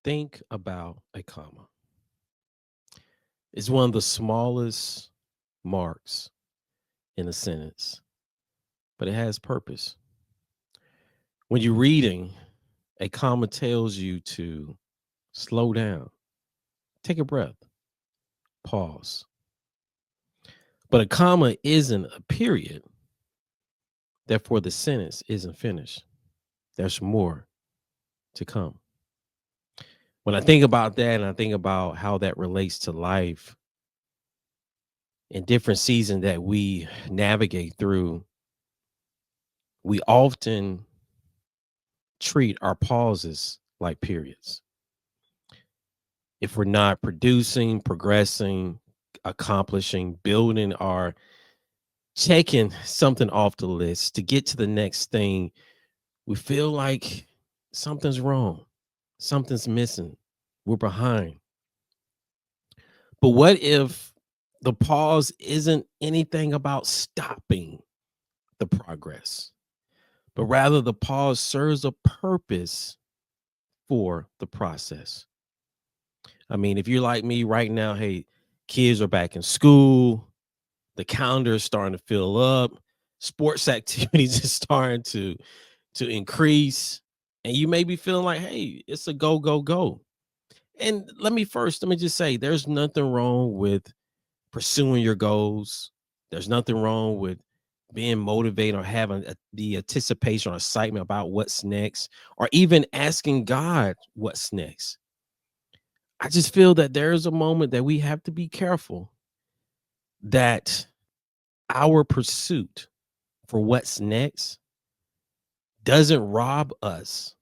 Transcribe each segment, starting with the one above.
think about a comma. It's one of the smallest marks in a sentence, but it has purpose. When you're reading, a comma tells you to slow down, take a breath, pause. But a comma isn't a period, therefore, the sentence isn't finished. There's more to come. When I think about that and I think about how that relates to life in different seasons that we navigate through, we often treat our pauses like periods. If we're not producing, progressing, accomplishing, building, or checking something off the list to get to the next thing, we feel like something's wrong, something's missing, we're behind. But what if the pause isn't anything about stopping the progress, but rather the pause serves a purpose for the process? I mean, if you're like me right now, hey, kids are back in school, the calendar is starting to fill up, sports activities is starting to increase, and you may be feeling like, hey, it's a go, go, go. And let me just say, there's nothing wrong with pursuing your goals. There's nothing wrong with being motivated or having the anticipation or excitement about what's next, or even asking God what's next. I just feel that there's a moment that we have to be careful that our pursuit for what's next doesn't rob us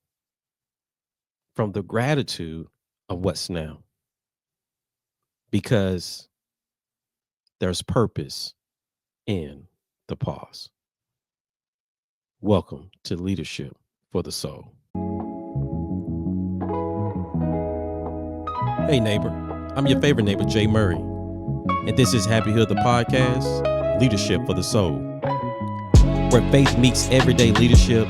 from the gratitude of what's now, because there's purpose in the pause. Welcome to Leadership for the Soul. Hey, neighbor, I'm your favorite neighbor, Jay Murray, and this is Happy Hood, the podcast, Leadership for the Soul, where faith meets everyday leadership,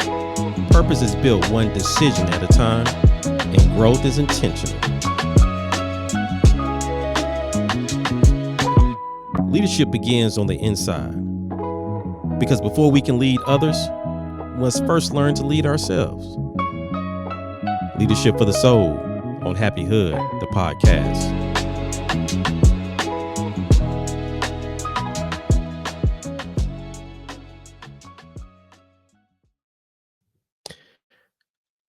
purpose is built one decision at a time, and growth is intentional. Leadership begins on the inside, because before we can lead others, we must first learn to lead ourselves. Leadership for the Soul on Happy Hood, the podcast.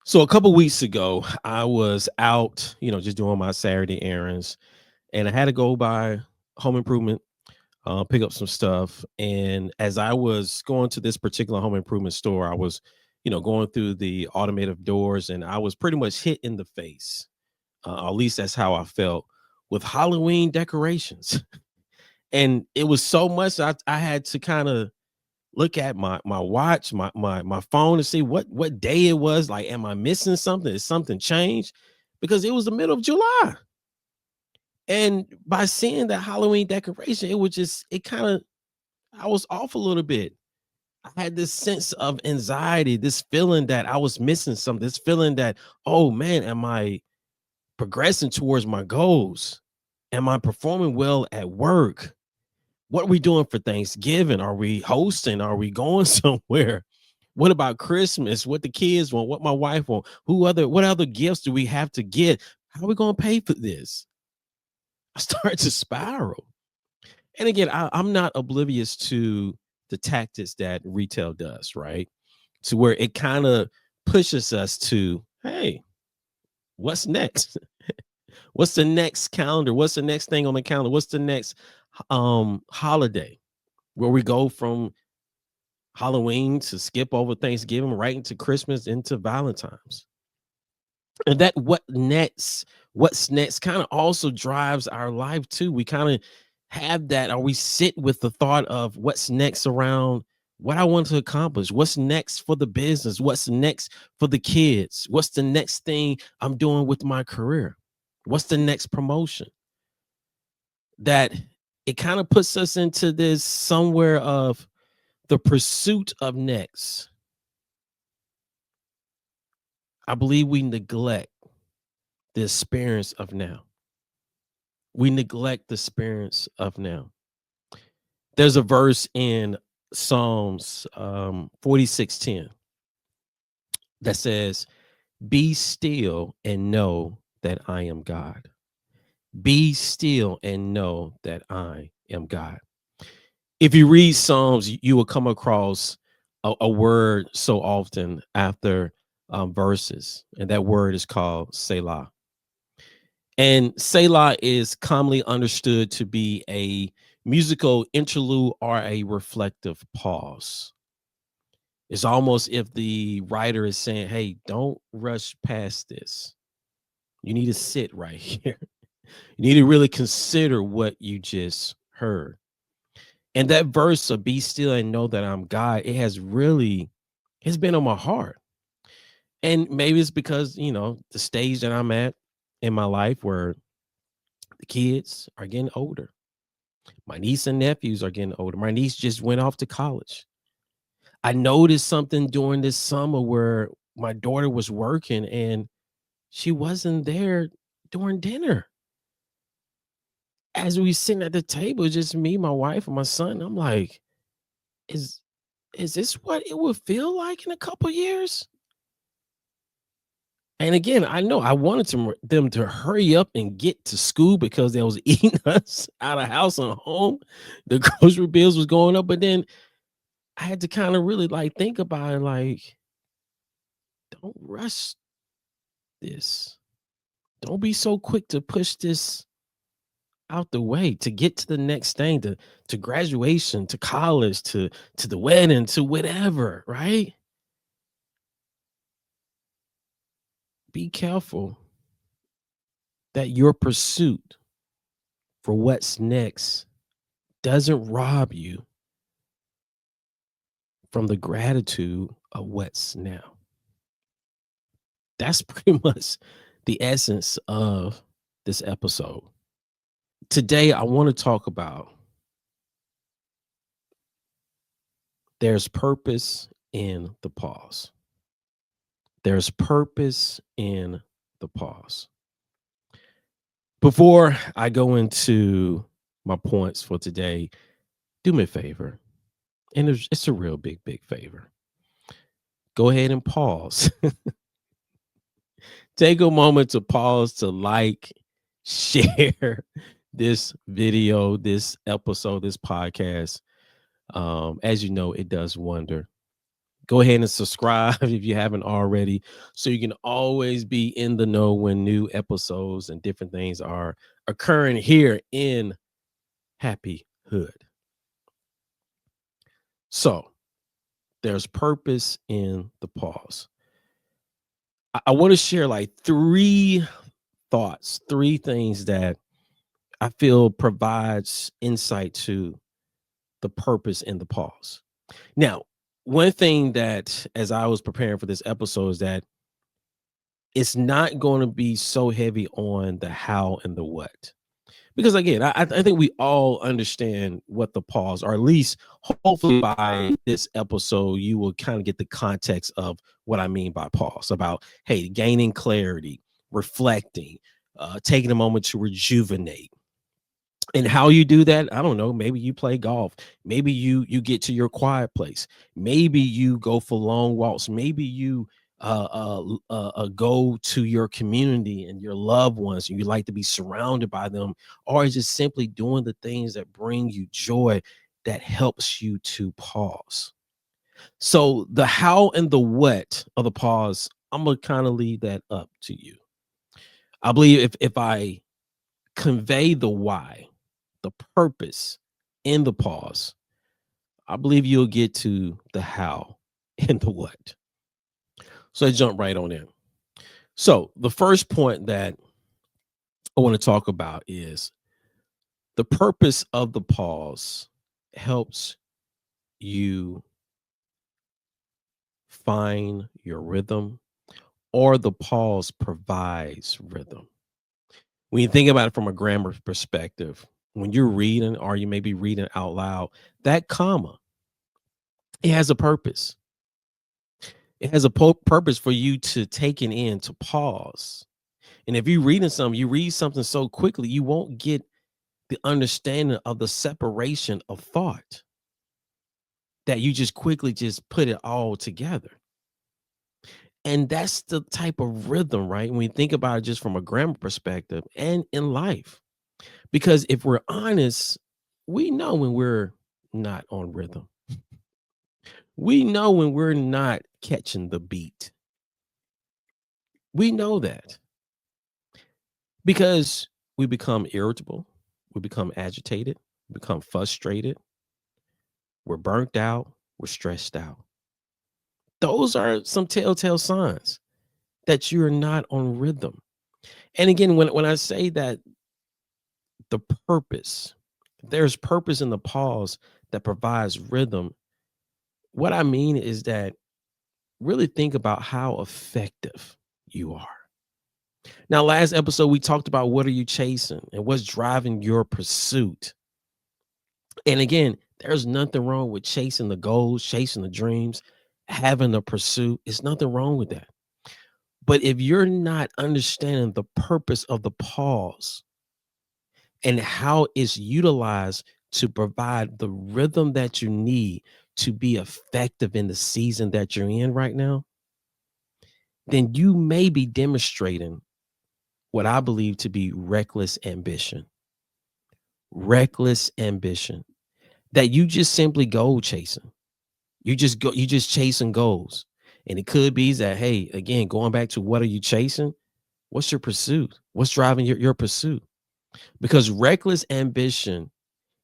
So a couple weeks ago, I was out, just doing my Saturday errands, and I had to go by home improvement, pick up some stuff. And as I was going to this particular home improvement store, I was, going through the automated doors, and I was pretty much hit in the face. At least that's how I felt, with Halloween decorations. And it was so much I had to kind of look at my watch, my phone, to see what day it was. Like, am I missing something? Is something changed? Because it was the middle of July. And by seeing that Halloween decoration, it kind of, I was off a little bit. I had this sense of anxiety, this feeling that I was missing something, this feeling that, oh man, am I progressing towards my goals? Am I performing well at work? What are we doing for Thanksgiving? Are we hosting? Are we going somewhere? What about Christmas? What the kids want? What my wife want? What other gifts do we have to get? How are we going to pay for this? I start to spiral. And again, I'm not oblivious to the tactics that retail does, right? To where it kind of pushes us to, hey, what's next? What's the next calendar? What's the next thing on the calendar? What's the next holiday? Where we go from Halloween to skip over Thanksgiving right into Christmas, into Valentine's. And that what's next kind of also drives our life too. We kind of have that, or we sit with the thought of what's next around what I want to accomplish, what's next for the business, what's next for the kids, what's the next thing I'm doing with my career, what's the next promotion. That it kind of puts us into this somewhere of the pursuit of next. I believe we neglect the experience of now. We neglect the experience of now. There's a verse in Psalms 46:10 that says, "Be still and know that I am God. Be still and know that I am God." If you read Psalms, you will come across a word so often after verses, and that word is called Selah. And Selah is commonly understood to be a musical interlude or a reflective pause. It's almost if the writer is saying, "Hey, don't rush past this. You need to sit right here. You need to really consider what you just heard." And that verse of "be still and know that I'm God," it has really it's been on my heart. And maybe it's because, the stage that I'm at in my life where the kids are getting older. My niece and nephews are getting older. My niece just went off to college. I noticed something during this summer where my daughter was working and she wasn't there during dinner. As we sitting at the table, just me, my wife, and my son, I'm like, is is this what it would feel like in a couple years? And again, I know I wanted them to hurry up and get to school because they was eating us out of house and home. The grocery bills was going up, but then I had to kind of really like think about it, like, don't rush this. Don't be so quick to push this out the way to get to the next thing, to graduation, to college, to the wedding, to whatever, right? Be careful that your pursuit for what's next doesn't rob you from the gratitude of what's now. That's pretty much the essence of this episode. Today, I want to talk about there's purpose in the pause. There's purpose in the pause. Before I go into my points for today, do me a favor. And it's a real big favor. Go ahead and pause. Take a moment to pause to like, share this video, this episode, this podcast. As you know, it does wonder. Go ahead and subscribe if you haven't already, so you can always be in the know when new episodes and different things are occurring here in Happy Hood. So there's purpose in the pause. I want to share like three thoughts, three things that I feel provides insight to the purpose in the pause. Now, one thing that as I was preparing for this episode is that it's not going to be so heavy on the how and the what. Because again, I think we all understand what the pause, or at least hopefully by this episode, you will kind of get the context of what I mean by pause about, hey, gaining clarity, reflecting, taking a moment to rejuvenate. And how you do that, I don't know. Maybe you play golf. Maybe you get to your quiet place. Maybe you go for long walks. Maybe you go to your community and your loved ones, and you like to be surrounded by them, or just simply doing the things that bring you joy, that helps you to pause. So the how and the what of the pause, I'm gonna kind of leave that up to you. I believe if I convey the why, the purpose in the pause, I believe you'll get to the how and the what. So I jump right on in. So the first point that I want to talk about is the purpose of the pause helps you find your rhythm, or the pause provides rhythm. When you think about it from a grammar perspective, when you're reading or you may be reading out loud, that comma, it has a purpose. It has a purpose for you to take it in, to pause. And if you're reading something, you read something so quickly, you won't get the understanding of the separation of thought, that you just quickly just put it all together. And that's the type of rhythm, right? When we think about it just from a grammar perspective and in life. Because if we're honest, we know when we're not on rhythm. We know when we're not catching the beat. We know that because we become irritable, we become agitated, we become frustrated, we're burnt out, we're stressed out. Those are some telltale signs that you're not on rhythm. And again, when I say that the purpose, there's purpose in the pause that provides rhythm. What I mean is that really think about how effective you are. Now, last episode, we talked about what are you chasing and what's driving your pursuit. And again, there's nothing wrong with chasing the goals, chasing the dreams, having a pursuit. It's nothing wrong with that. But if you're not understanding the purpose of the pause and how it's utilized to provide the rhythm that you need to be effective in the season that you're in right now, then you may be demonstrating what I believe to be reckless ambition. Reckless ambition that you just simply goal chasing. You just chasing goals. And it could be that, hey, again, going back to what are you chasing? What's your pursuit? What's driving your pursuit? Because reckless ambition,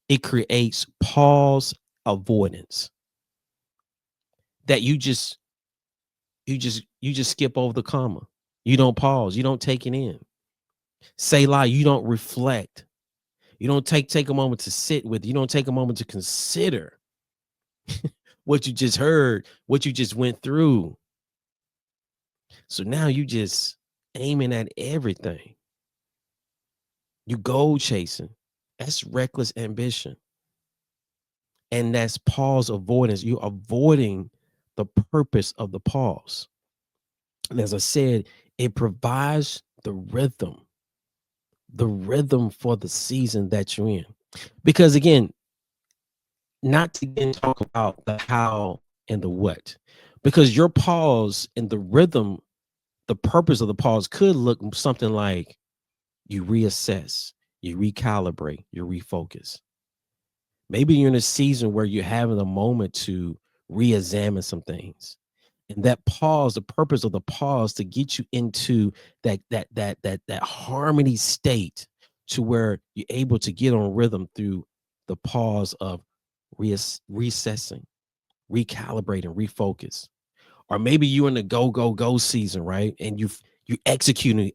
it creates pause avoidance that you just skip over the comma. You don't pause, you don't take it in. Say lie, you don't reflect. You don't take a moment to sit with, you don't take a moment to consider what you just heard, what you just went through. So now you just aiming at everything. You goal chasing. That's reckless ambition. And that's pause avoidance. You're avoiding the purpose of the pause. And as I said, it provides the rhythm for the season that you're in. Because again, not to again talk about the how and the what, because your pause and the rhythm, the purpose of the pause could look something like you reassess, you recalibrate, you refocus. Maybe you're in a season where you're having a moment to re-examine some things. And that pause, the purpose of the pause to get you into that harmony state to where you're able to get on rhythm through the pause of recessing, recalibrating, refocus. Or maybe you're in the go season, right? And you executing.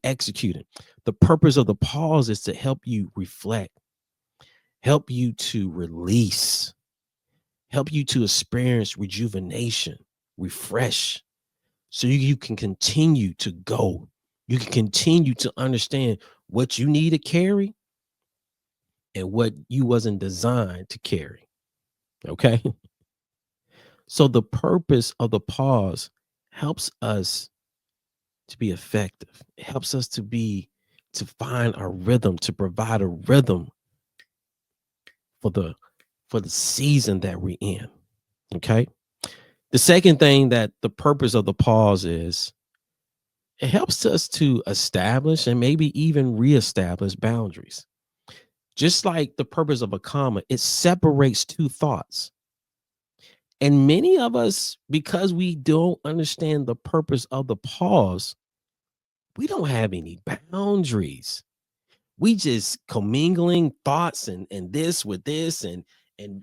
The purpose of the pause is to help you reflect, help you to release, help you to experience rejuvenation, refresh, so you can continue to go. You can continue to understand what you need to carry and what you wasn't designed to carry. Okay. So the purpose of the pause helps us to be effective. It helps us to find our rhythm, to provide a rhythm for the season that we're in. Okay. The second thing that the purpose of the pause is, it helps us to establish and maybe even reestablish boundaries. Just like the purpose of a comma, it separates two thoughts. And many of us, because we don't understand the purpose of the pause, we don't have any boundaries. We just commingling thoughts and this with this and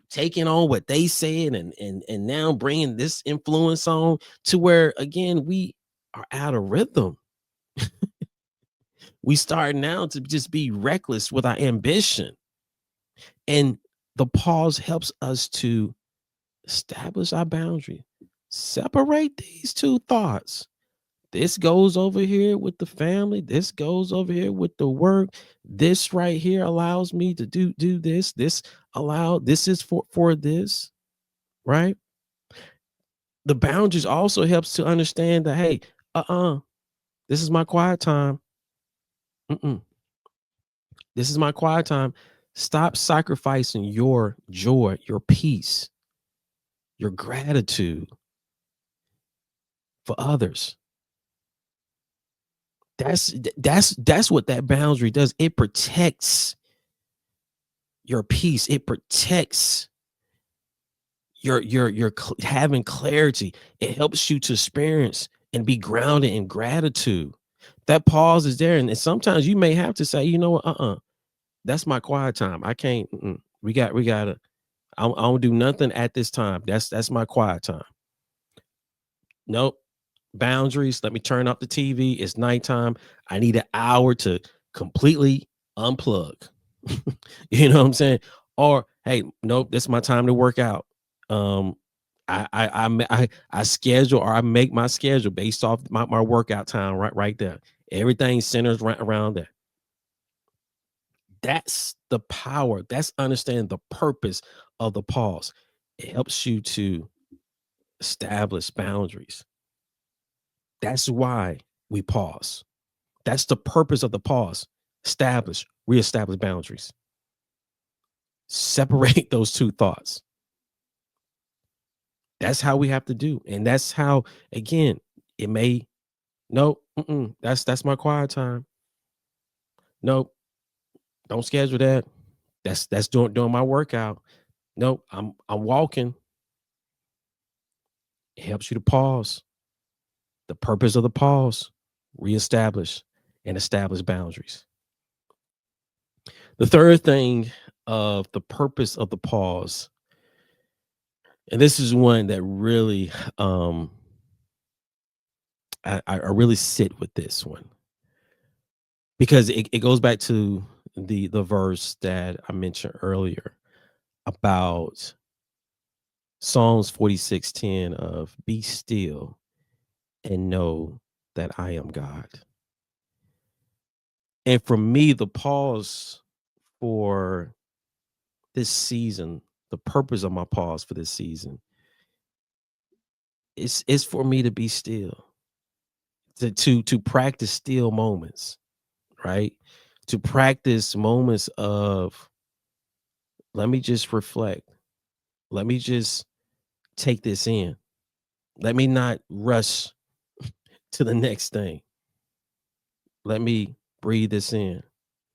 taking on what they said and now bringing this influence on to where again we are out of rhythm. We start now to just be reckless with our ambition. And the pause helps us to establish our boundary, separate these two thoughts. This goes over here with the family. This goes over here with the work. This right here allows me to do this. This is for this, right? The boundaries also helps to understand that, hey, this is my quiet time. Mm-mm. This is my quiet time. Stop sacrificing your joy, your peace, your gratitude for others. That's what that boundary does. It protects your peace. It protects your having clarity. It helps you to experience and be grounded in gratitude. That pause is there, and sometimes you may have to say, you know what, that's my quiet time. I can't. We gotta. I don't do nothing at this time. That's my quiet time. Nope. Boundaries. Let me turn off the TV. It's nighttime. I need an hour to completely unplug. You know what I'm saying? Or hey, nope, this is my time to work out. Um, I schedule or I make my schedule based off my workout time right there. Everything centers right around that. That's the power. That's understanding the purpose of the pause. It helps you to establish boundaries. That's why we pause. That's the purpose of the pause. Reestablish boundaries. Separate those two thoughts. That's how we have to do. And that's how, again, it may, no, that's my quiet time. Nope, don't schedule that. That's doing my workout. Nope, I'm walking. It helps you to pause. The purpose of the pause, reestablish and establish boundaries. The third thing of the purpose of the pause, and this is one that really I really sit with this one because it goes back to the verse that I mentioned earlier about Psalms 46:10 of be still and know that I am God. And for me, the pause for this season, the purpose of my pause for this season is for me to be still, to practice still moments, right? To practice moments of let me just reflect. Let me just take this in. Let me not rush to the next thing. Let me breathe this in.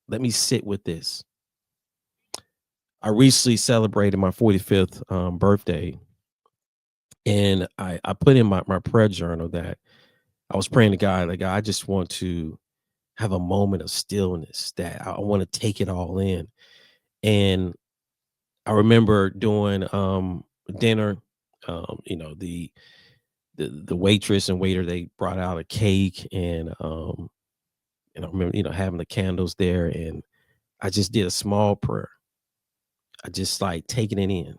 Let me sit with this. I recently celebrated my 45th birthday, and I put in my prayer journal that I was praying to God, like, I just want to have a moment of stillness, that I want to take it all in. And I remember doing dinner, the waitress and waiter, they brought out a cake, and I remember, having the candles there, and I just did a small prayer. I just like taking it in.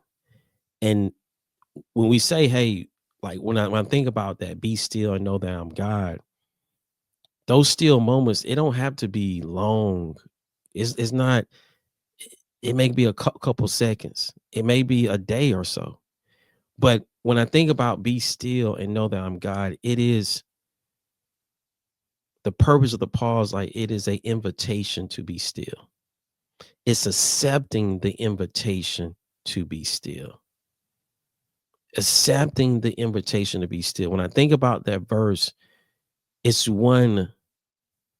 And when we say, hey, like when I think about that, be still and know that I'm God, those still moments, it don't have to be long. It's not, it may be a couple seconds. It may be a day or so. But when I think about be still and know that I'm God, it is the purpose of the pause, like it is a invitation to be still. It's accepting the invitation to be still. Accepting the invitation to be still. When I think about that verse, it's one,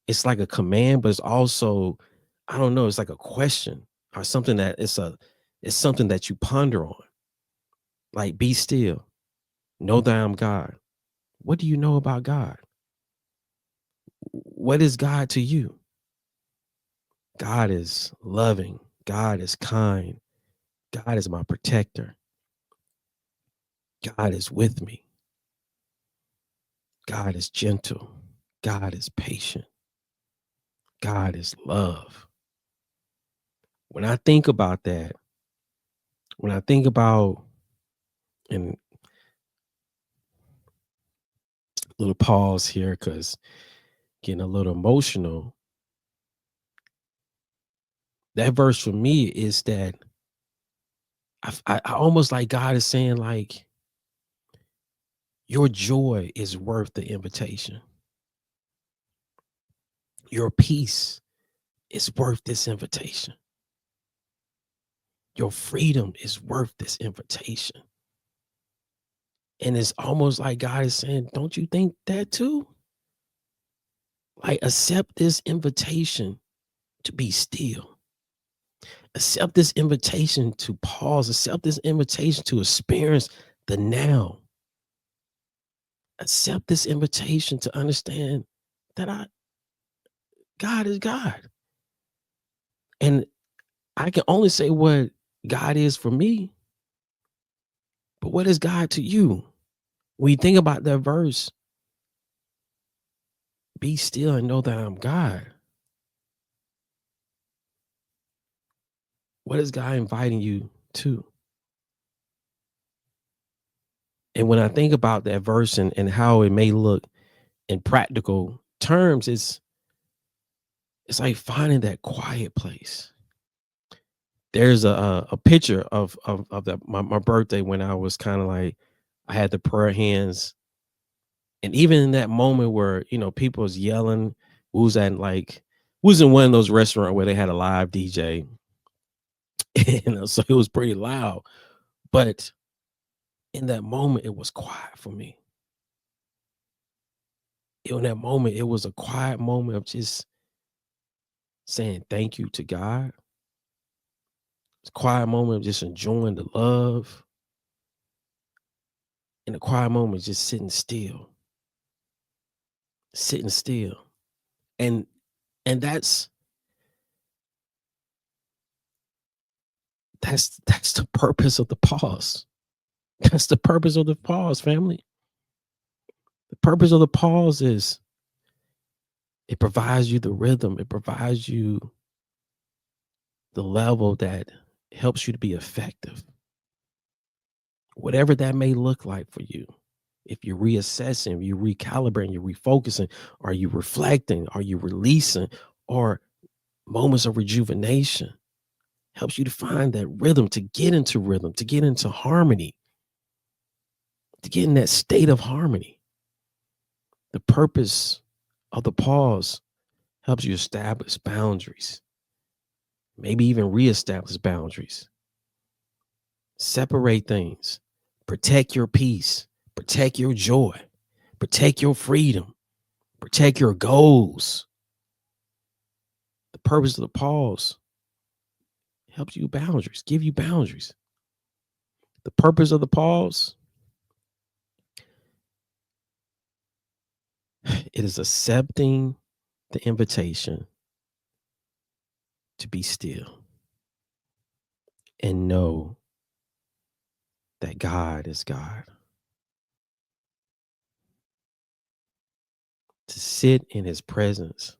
it's like a command, but it's also, I don't know, it's like a question or something that it's something that you ponder on. Like, be still, know that I'm God. What do you know about God? What is God to you? God is loving. God is kind. God is my protector. God is with me. God is gentle. God is patient. God is love. When I think about that, when I think about, and little pause here because getting a little emotional, that verse for me is that I almost like God is saying, like, your joy is worth the invitation. Your peace is worth this invitation. Your freedom is worth this invitation. And it's almost like God is saying, don't you think that too? Like, accept this invitation to be still. Accept this invitation to pause. Accept this invitation to experience the now. Accept this invitation to understand that God is God. And I can only say what God is for me, but what is God to you? When you think about that verse, be still and know that I'm God. What is God inviting you to? And when I think about that verse and how it may look in practical terms, it's like finding that quiet place. There's a picture of my birthday when I was kind of like, I had the prayer hands. And even in that moment where, people was yelling, we was in one of those restaurants where they had a live DJ. So it was pretty loud. But in that moment, it was quiet for me. In that moment, it was a quiet moment of just saying thank you to God. It's a quiet moment of just enjoying the love. In a quiet moment, just sitting still. And that's the purpose of the pause. That's the purpose of the pause, family. The purpose of the pause is it provides you the rhythm. It provides you the level that helps you to be effective. Whatever that may look like for you. If you're reassessing, you're recalibrating, you're refocusing, are you reflecting, are you releasing, or moments of rejuvenation, helps you to find that rhythm, to get into harmony, to get in that state of harmony. The purpose of the pause helps you establish boundaries, maybe even reestablish boundaries, separate things, protect your peace, protect your joy, protect your freedom, protect your goals. The purpose of the pause helps you boundaries, give you boundaries. The purpose of the pause, it is accepting the invitation to be still and know that God is God. To sit in his presence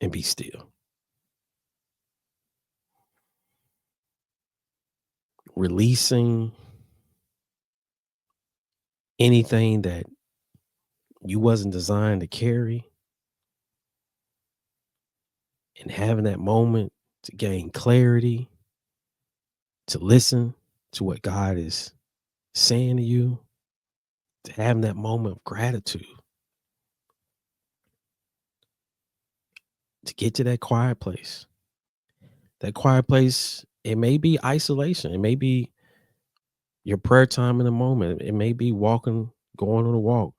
and be still. Releasing anything that you wasn't designed to carry and having that moment to gain clarity, to listen to what God is saying to you, to having that moment of gratitude, to get to that quiet place. That quiet place, it may be isolation. It may be your prayer time in the moment. It may be walking, going on a walk.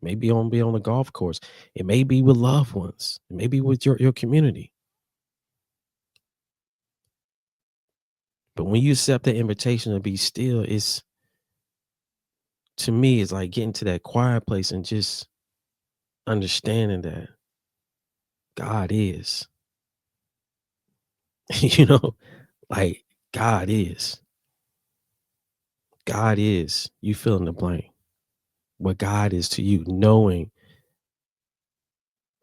Maybe be on the golf course. It may be with loved ones. It may be with your community. But when you accept the invitation to be still, to me, it's like getting to that quiet place and just understanding that God is. you know, like God is. God is. You fill in the blank. What God is to you, knowing,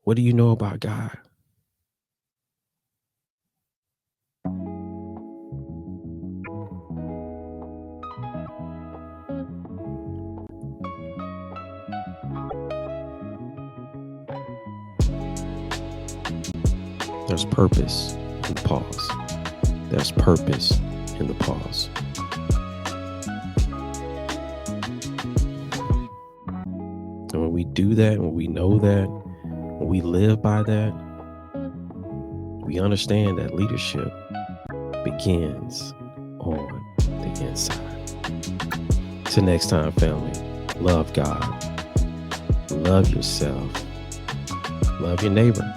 what do you know about God? There's purpose in the pause. There's purpose in the pause. And when we do that, when we know that, when we live by that, we understand that leadership begins on the inside. Till next time, family, love God, love yourself, love your neighbor.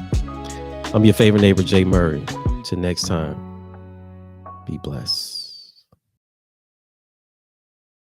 I'm your favorite neighbor, Jay Murray. Till next time, be blessed.